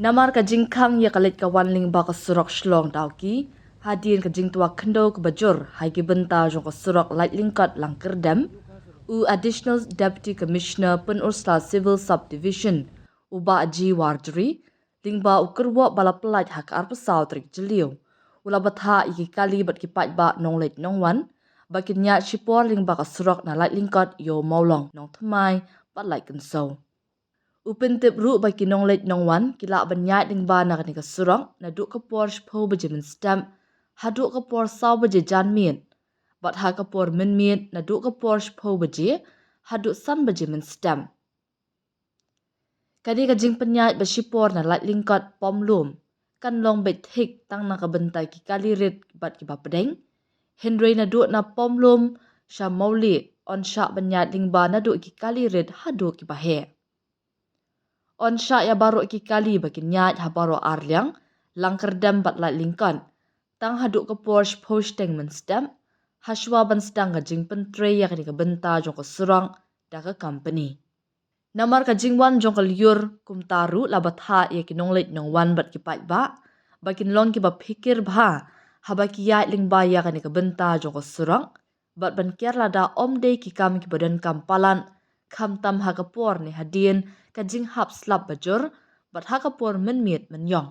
Namar ka jingkhang ya kalit ka wanling ba ka surok shlong daw ki hadin ka jing tuwa khando ka bajur hai ki benta jong ka surok light lingkat lang kerdam u additional deputy commissioner pun ursla civil subdivision u ba ji warjri lingba u kerwa bala pelat hak arpa saw trik jeliu ula batha iki kali bat ki pat ba nonglet nongwan bakin nya shipor lingba ka surok na light lingkat yo maulong nong thmai pat light kan so Upin tip ru ba kinong let nong wan kila banyat ding ba na kanika surang na du ka por shpo baje min stamp ha du ka por saw baje jan mien bat ha ka por min mien na du ka por shpo baje ha du san baje min stamp kadi ka jing panyat ba shipor na lat lingkat pom lum kan long bet hik tang na ka bentai ki kali rit bat ki ba pedeng Henry na du na pom lum sha mauli on sha banyat ding ba na du ki kali rit ha du ki ba he On sya ya baro ki kali bakin nyat ha baro arliang lang kerdam bat lat lingkan tang haduk ke Porsche posting men stamp haswa ban sedang ka jing pentre ya ka benta jong ka surang da ka company namar ka jingwan jong ka liur kum taru labat ha ya ki nonglet nong wan bat ki pat ba bakin long ki ba pikir ba ha ba ki ya ling ba ya ka benta jong ka surang bat ban kiar lada om day ki kam ki badan kampalan kam tam ha ka por ni hadien ka jing hap slap bajur bat ha ka por men miet men yong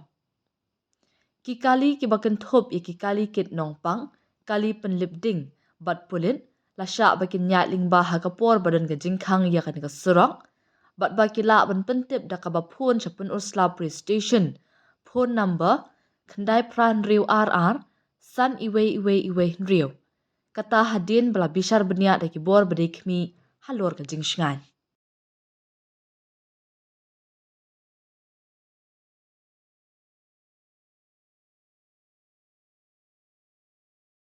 ki kali ki bakan thop ki kali kit nong pang kali pen lip ding bat pulit la sha bakin nya ling ba ha ka por badan ka jing khang ya ka surang bat ba ki la ban pentip da ka ba phone sa pun ursla police station phone number khandai pran riu rr san iwe riu kata hadin bala bishar benia da ki bor bade khmi halor ka jing shngai